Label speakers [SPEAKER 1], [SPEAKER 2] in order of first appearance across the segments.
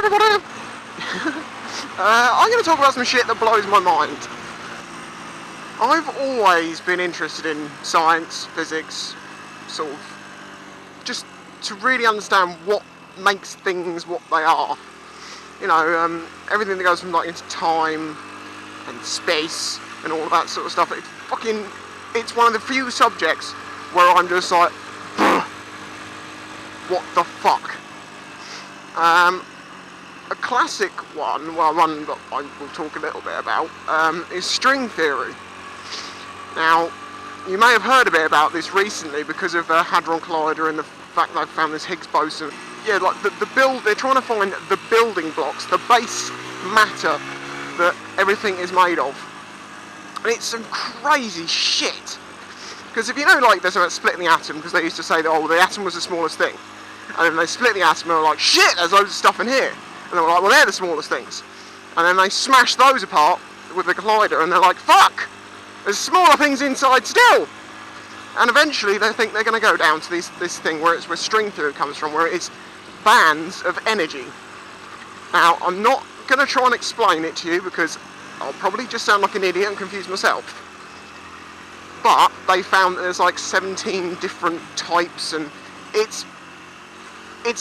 [SPEAKER 1] everybody! I'm going to talk about some shit that blows my mind. I've always been interested in science, physics, sort of, just to really understand what makes things what they are. You know, everything that goes from like into time and space and all of that sort of stuff. It's one of the few subjects where I'm just like, what the fuck? A classic one that I will talk a little bit about, is string theory. Now, you may have heard a bit about this recently because of Hadron Collider and the fact that they've found this Higgs boson. Yeah, like they're trying to find the building blocks, the base matter that everything is made of. And it's some crazy shit. Because if you know, like, there's about splitting the atom, because they used to say that, oh, the atom was the smallest thing. And then they split the atom and they were like, shit, there's loads of stuff in here. And they were like, well, they're the smallest things. And then they smash those apart with the collider and they're like, fuck, there's smaller things inside still. And eventually they think they're going to go down to this thing where string theory comes from, where it's bands of energy. Now, I'm not going to try and explain it to you because I'll probably just sound like an idiot and confuse myself. But they found that there's like 17 different types, and it's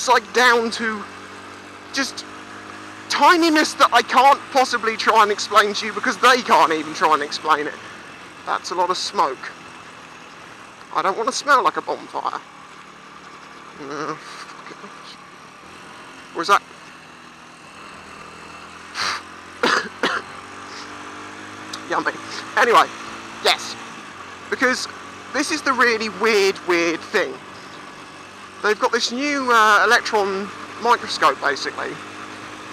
[SPEAKER 1] like down to just tininess that I can't possibly try and explain to you because they can't even try and explain it. That's a lot of smoke. I don't want to smell like a bonfire. Or is that... Yummy. Anyway, yes. Because this is the really weird thing. They've got this new electron microscope, basically,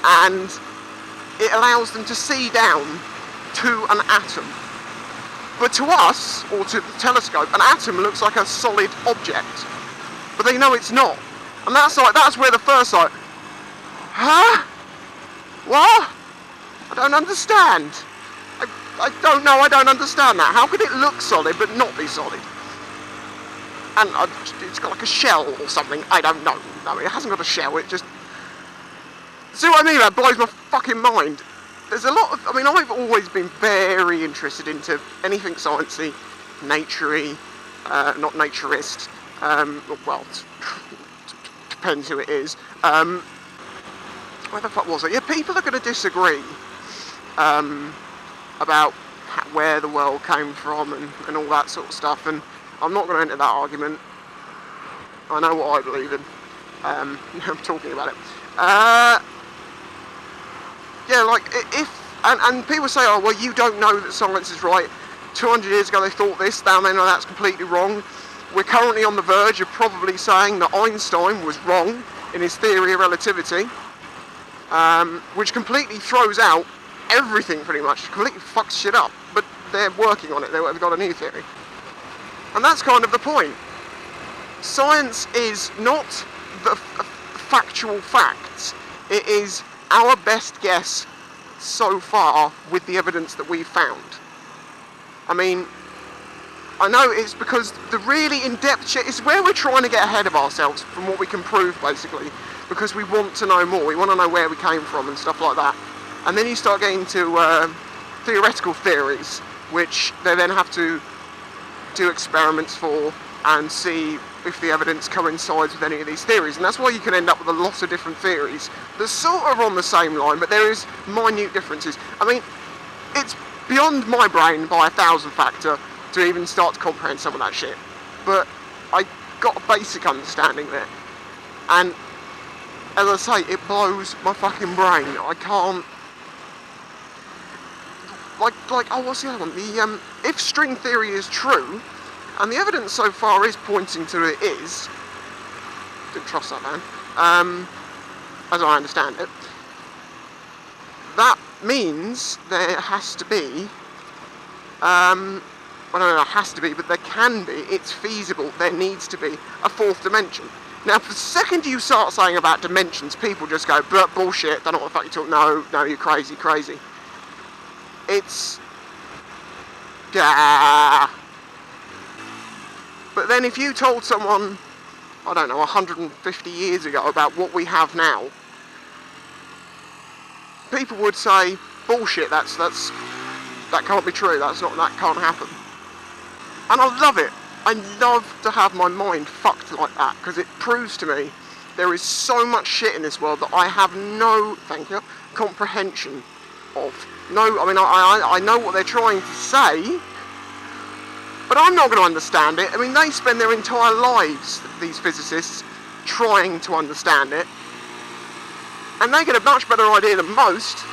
[SPEAKER 1] and it allows them to see down to an atom. But to us, or to the telescope, an atom looks like a solid object. But they know it's not. And that's where the first like, huh? What? I don't understand. I don't know, I don't understand that. How could it look solid but not be solid? And it's got like a shell or something. I don't know. No, it hasn't got a shell, it just... See what I mean? That blows my fucking mind. There's a lot of... I mean, I've always been very interested into anything sciencey, naturey, not naturist. Well, depends who it is. Where the fuck was it? Yeah, people are going to disagree about where the world came from and all that sort of stuff, and I'm not going to enter that argument. I know what I believe in. I'm talking about it. Yeah, like, and people say, oh, well, you don't know that science is right. 200 years ago they thought this, now they know that's completely wrong. We're currently on the verge of probably saying that Einstein was wrong in his theory of relativity, which completely throws out everything pretty much, completely fucks shit up, but they're working on it, they've got a new theory. And that's kind of the point. Science is not the factual facts, it is our best guess so far with the evidence that we've found. I mean, I know it's because the really in-depth shit is where we're trying to get ahead of ourselves from what we can prove, basically, because we want to know more, we want to know where we came from and stuff like that. And then you start getting to theoretical theories, which they then have to do experiments for and see if the evidence coincides with any of these theories. And that's why you can end up with a lot of different theories that sort of are on the same line, but there is minute differences. I mean, it's beyond my brain by 1,000 factor to even start to comprehend some of that shit. But I got a basic understanding there. And as I say, it blows my fucking brain. I can't... Like, oh, what's the other one? If string theory is true, and the evidence so far is pointing to it is, didn't trust that man, as I understand it, that means there has to be, I don't know, it has to be, but there can be, it's feasible, there needs to be a fourth dimension. Now, the second you start saying about dimensions, people just go, bullshit, don't know what the fuck you're talking, no, you're crazy. It's... But then if you told someone, I don't know, 150 years ago about what we have now, people would say, bullshit, that can't be true, that can't happen. And I love it. I love to have my mind fucked like that, because it proves to me there is so much shit in this world that I have no, thank you, comprehension of. No, I mean, I know what they're trying to say, but I'm not going to understand it. I mean, they spend their entire lives, these physicists, trying to understand it, and they get a much better idea than most.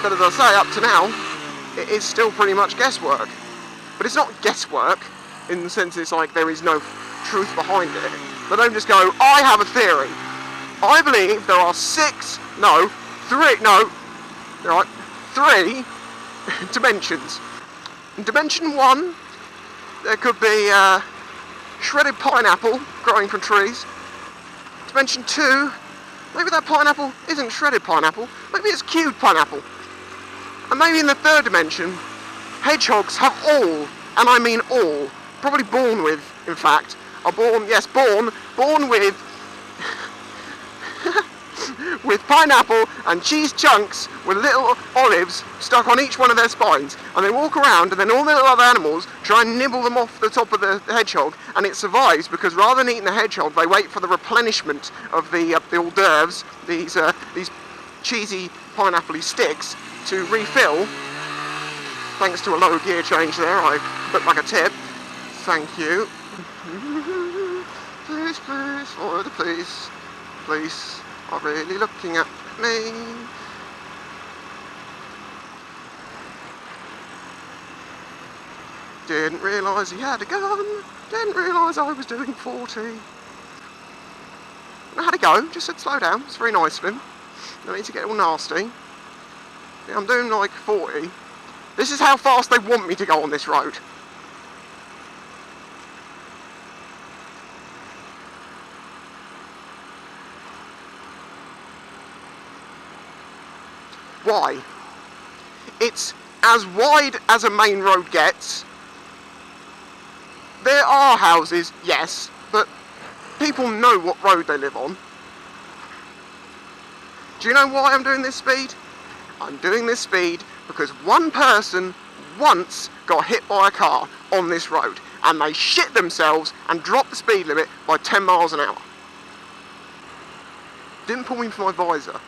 [SPEAKER 1] But as I say, up to now, it is still pretty much guesswork. But it's not guesswork in the sense it's like there is no truth behind it. They don't just go, I have a theory. I believe there are three dimensions. In dimension 1, there could be shredded pineapple growing from trees. Dimension 2, maybe that pineapple isn't shredded pineapple, maybe it's cubed pineapple. And maybe in the 3rd dimension, hedgehogs have all, and I mean all, probably born with, in fact, are born with with pineapple and cheese chunks with little olives stuck on each one of their spines, and they walk around, and then all the other animals try and nibble them off the top of the hedgehog, and it survives because rather than eating the hedgehog, they wait for the replenishment of the hors d'oeuvres, these cheesy pineapple-y sticks, to refill. Thanks to a low gear change there, I look like a tip. Thank you. Please, order please. Police are really looking at me. Didn't realise he had a gun. Didn't realise I was doing 40. I had a go, just said slow down. It's very nice of him. No need to get all nasty. Yeah, I'm doing like 40. This is how fast they want me to go on this road. Why? It's as wide as a main road gets. There are houses, yes, but people know what road they live on. Do you know why I'm doing this speed? I'm doing this speed because one person once got hit by a car on this road, and they shit themselves and dropped the speed limit by 10 miles an hour. Didn't pull me for my visor.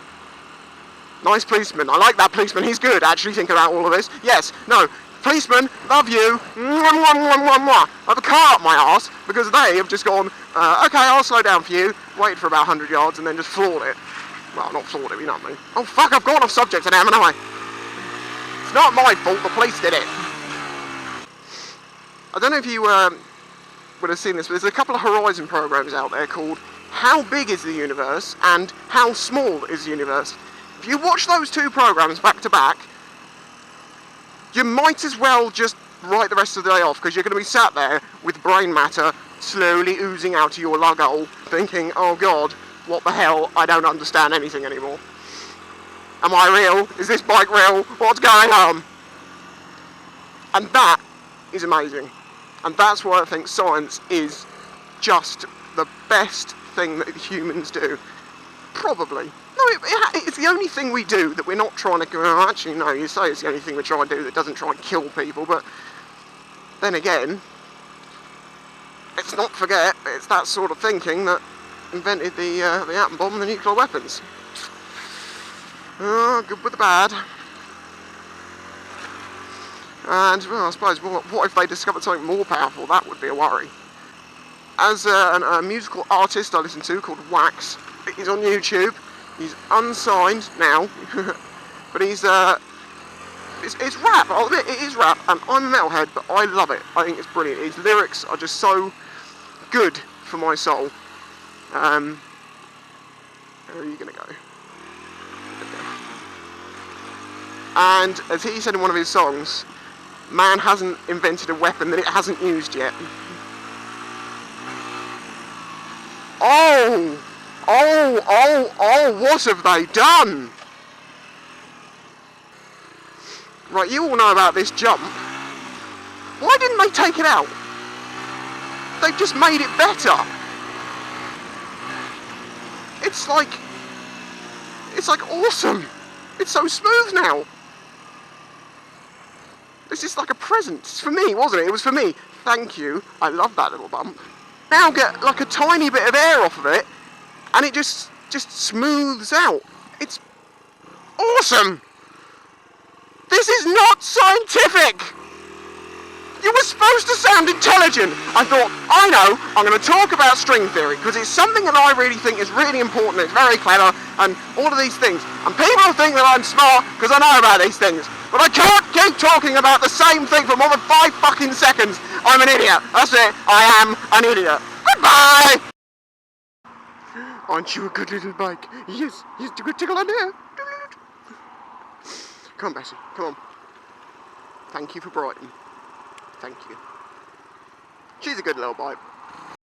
[SPEAKER 1] Nice policeman. I like that policeman. He's good, actually, thinking about all of this. Yes, no, policeman, love you. I have a car up my arse because they have just gone, okay, I'll slow down for you, waited for about 100 yards and then just floored it. Well, not floored it, you know what I mean. Oh, fuck, I've gone off subject now, haven't I? It's not my fault, the police did it. I don't know if you would have seen this, but there's a couple of Horizon programs out there called How Big is the Universe and How Small is the Universe. If you watch those two programs back to back, you might as well just write the rest of the day off, because you're going to be sat there with brain matter slowly oozing out of your lug hole, thinking, oh god, what the hell, I don't understand anything anymore. Am I real? Is this bike real? What's going on? And that is amazing. And that's why I think science is just the best thing that humans do. Probably. No, it's the only thing we do that we're not trying to go, oh, actually no, you say it's the only thing we try and do that doesn't try and kill people, but then again, let's not forget, it's that sort of thinking that invented the atom bomb and the nuclear weapons. Oh, good with the bad. And, well, I suppose, what if they discovered something more powerful? That would be a worry. As a musical artist I listen to called Wax, he's on YouTube. He's unsigned now, but he's it's rap. I'll admit it is rap, and I'm a metalhead, but I love it. I think it's brilliant. His lyrics are just so good for my soul. Where are you gonna go? And as he said in one of his songs, man hasn't invented a weapon that it hasn't used yet. Oh, what have they done? Right, you all know about this jump. Why didn't they take it out? They've just made it better. It's like awesome. It's so smooth now. This is like a present. It's for me, wasn't it? It was for me. Thank you. I love that little bump. Now get like a tiny bit of air off of it, and it just smooths out. It's awesome. This is not scientific. You were supposed to sound intelligent. I thought, I know, I'm going to talk about string theory, because it's something that I really think is really important, it's very clever, and all of these things. And people think that I'm smart because I know about these things. But I can't keep talking about the same thing for more than 5 fucking seconds. I'm an idiot. That's it. I am an idiot. Goodbye! Aren't you a good little bike? Yes, yes, you could tickle on there. Come on, Bessie, come on. Thank you for Brighton. Thank you. She's a good little bike.